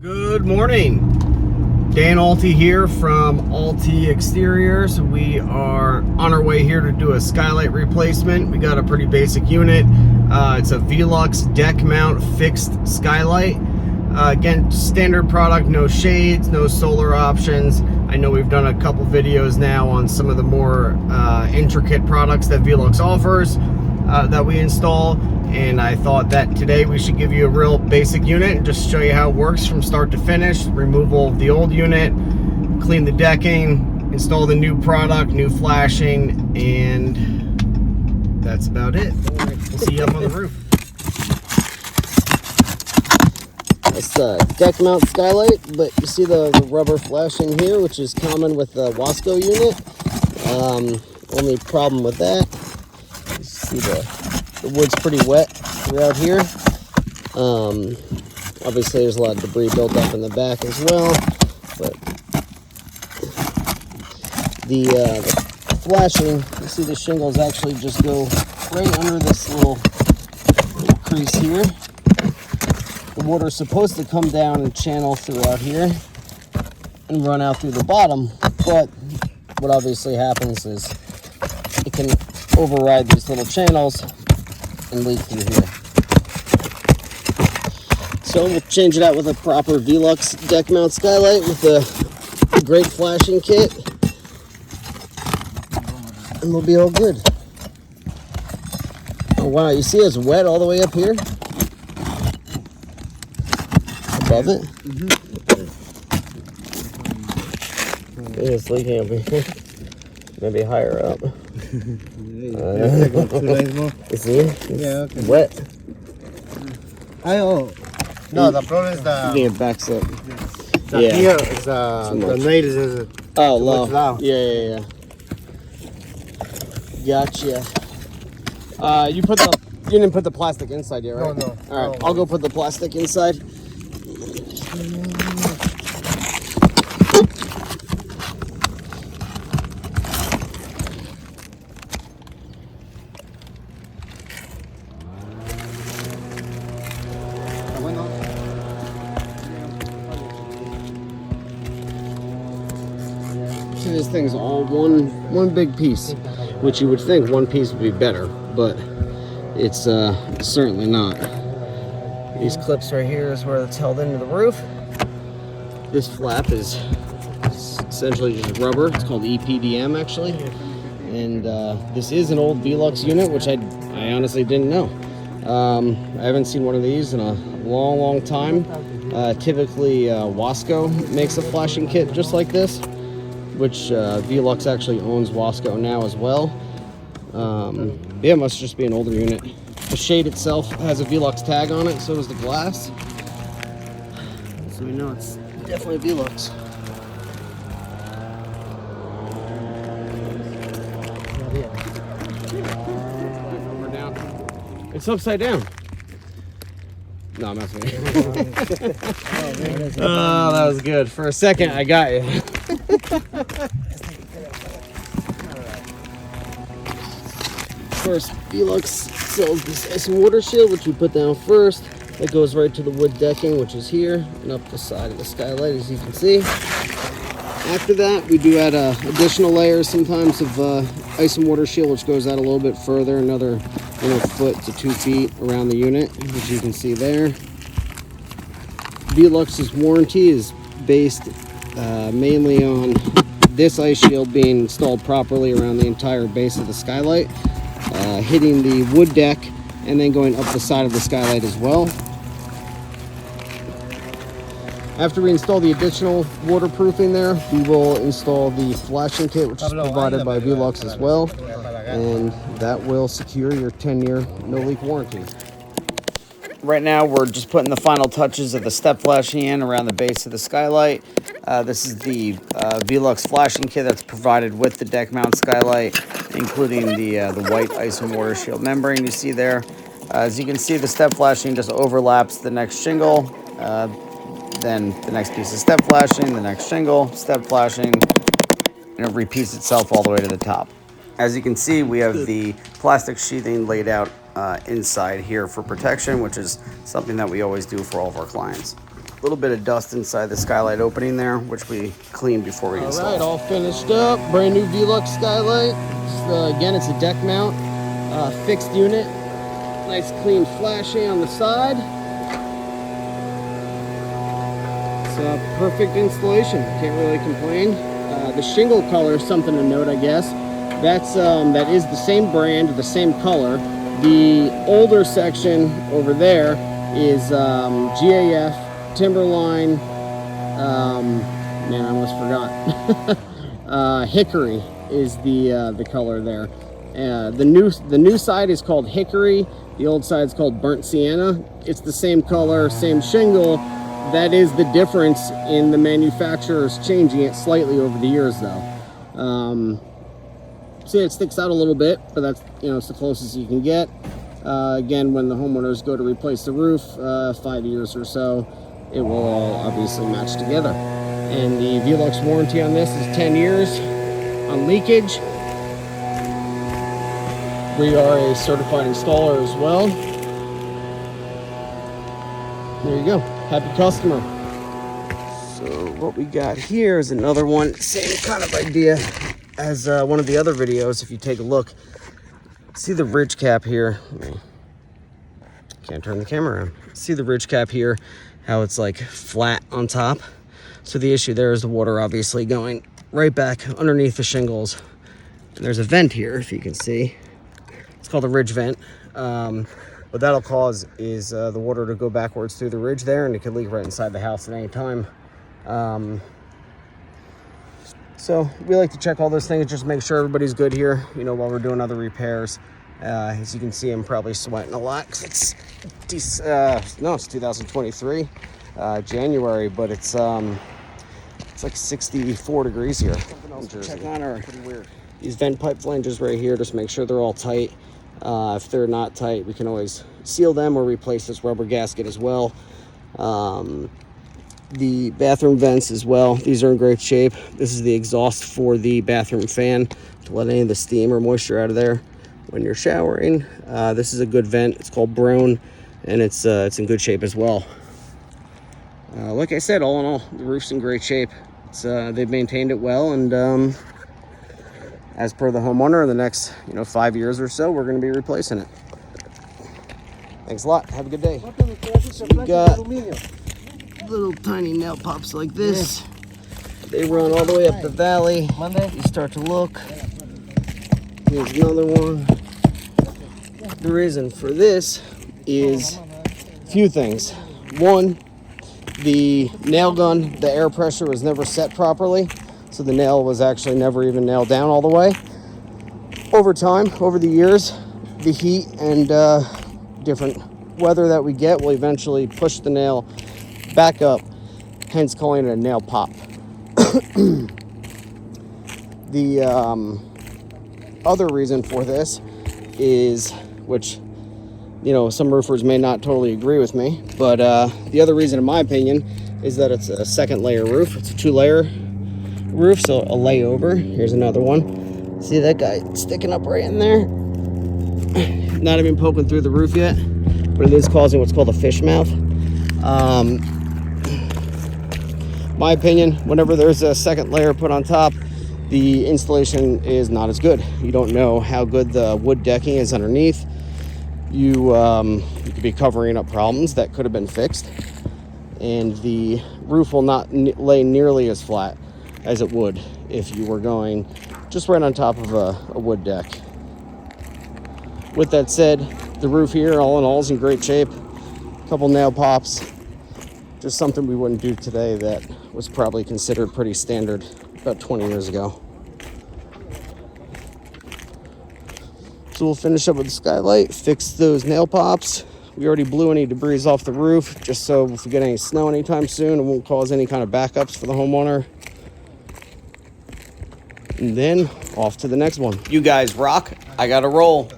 Good morning. Dan Alty here from Alty Exteriors. We are on our way here to do a skylight replacement. We got a pretty basic unit. It's a VELUX deck mount fixed skylight. Again, standard product, no shades, no solar options. I know we've done a couple videos now on some of the more intricate products that VELUX offers that we install. And I thought that today we should give you a real basic unit and just show you how it works from start to finish. Removal of the old unit, clean the decking, install the new product, new flashing, and that's about it. We'll see you up on the roof. It's the deck mount skylight, but you see the rubber flashing here, which is common with the Wasco unit. Only problem with that, you see the wood's pretty wet throughout here. Obviously there's a lot of debris built up in the back as well, but the flashing, you see the shingles actually just go right under this little crease here. The water's supposed to come down and channel throughout here and run out through the bottom, but what obviously happens is it can override these little channels and leak through here. So we'll change it out with a proper VELUX deck mount skylight with a great flashing kit, and we'll be all good. Oh wow, you see it's wet all the way up here? Above it? It's leaking up here. Maybe higher up. You see? Yeah, okay. Wet. No, the problem is the Yeah, it backs up. here is the nails is Oh, low. low. Yeah. Gotcha. You didn't put the plastic inside yet, right? No. All right, No. I'll go put the plastic inside. See, this thing's all one big piece, which you would think one piece would be better, but it's certainly not. These clips right here is where it's held into the roof. This flap is essentially just rubber. It's called EPDM actually, and this is an old VELUX unit, which I honestly didn't know. I haven't seen one of these in a long time. Typically Wasco makes a flashing kit just like this, which VELUX actually owns Wasco now as well. Yeah, it must just be an older unit. The shade itself has a VELUX tag on it, so does the glass. So we know it's definitely VELUX. It's upside down. No, I'm not saying. Oh, that was good. For a second, I got you. First, VELUX sells this ice and water shield, which we put down first. It goes right to the wood decking, which is here, and up the side of the skylight, as you can see. After that, we do add additional layers sometimes of ice and water shield, which goes out a little bit further, another foot to 2 feet around the unit, which you can see there. VELUX's warranty is based mainly on this ice shield being installed properly around the entire base of the skylight, hitting the wood deck, and then going up the side of the skylight as well. After we install the additional waterproofing there, we will install the flashing kit, which is provided by VELUX as well, and that will secure your 10-year no-leak warranty. Right now, we're just putting the final touches of the step flashing in around the base of the skylight. This is the VELUX flashing kit that's provided with the deck mount skylight, including the white ice and water shield membrane you see there. As you can see, the step flashing just overlaps the next shingle. Then the next piece of step flashing, the next shingle, step flashing, and it repeats itself all the way to the top. As you can see, we have the plastic sheathing laid out inside here for protection, which is something that we always do for all of our clients. a little bit of dust inside the skylight opening there, which we cleaned before we installed. All right, all finished up. Brand new VELUX Skylight. Again, it's a deck mount, fixed unit. Nice clean flashing on the side. It's a perfect installation. Can't really complain. The shingle color is something to note, I guess. That is the same brand, the same color. The older section over there is GAF, Timberline, man, I almost forgot. Hickory is the color there. The new side is called Hickory. The old side is called Burnt Sienna. It's the same color, same shingle. That is the difference in the manufacturers changing it slightly over the years, though. See, it sticks out a little bit, but that's, it's the closest you can get. Again, when the homeowners go to replace the roof, 5 years or so, it will all obviously match together. And the VELUX warranty on this is 10 years on leakage. We are a certified installer as well. There you go, happy customer. So what we got here is another one, same kind of idea as one of the other videos. If you take a look, see the ridge cap here. Can't turn the camera around. See the ridge cap here, how it's like flat on top. So the issue there is the water obviously going right back underneath the shingles. And there's a vent here, if you can see. It's called a ridge vent. What that'll cause is the water to go backwards through the ridge there, and it could leak right inside the house at any time. So we like to check all those things, just make sure everybody's good here, while we're doing other repairs. As you can see, I'm probably sweating a lot because it's 2023 January, but it's like 64 degrees here. Check on these vent pipe flanges right here, just make sure they're all tight. If they're not tight, we can always seal them or replace this rubber gasket as well. The bathroom vents as well, these are in great shape. This is the exhaust for the bathroom fan to let any of the steam or moisture out of there when you're showering. This is a good vent. It's called Brown, and it's in good shape as well. Like I said, all in all, the roof's in great shape. They've maintained it well, and as per the homeowner, in the next 5 years or so, we're going to be replacing it. Thanks a lot. Have a good day. We got little tiny nail pops like this. They run all the way up the valley. You start to look. Here's another one. The reason for this is a few things. One, the nail gun, the air pressure was never set properly, so the nail was actually never even nailed down all the way. Over time, over the years, the heat and different weather that we get will eventually push the nail back up, hence calling it a nail pop. The other reason for this is, which some roofers may not totally agree with me, but the other reason, in my opinion, is that it's a second layer roof. It's a 2-layer roof, so a layover. Here's another one. See that guy sticking up right in there? Not even poking through the roof yet, but it is causing what's called a fish mouth. My opinion, whenever there's a second layer put on top, the installation is not as good. You don't know how good the wood decking is underneath. You could be covering up problems that could have been fixed, and the roof will not lay nearly as flat as it would if you were going just right on top of a wood deck. With that said, the roof here, all in all, is in great shape. A couple nail pops, just something we wouldn't do today that was probably considered pretty standard about 20 years ago. So we'll finish up with the skylight, fix those nail pops. We already blew any debris off the roof, just so if we get any snow anytime soon, it won't cause any kind of backups for the homeowner. And then off to the next one. You guys rock. I gotta roll.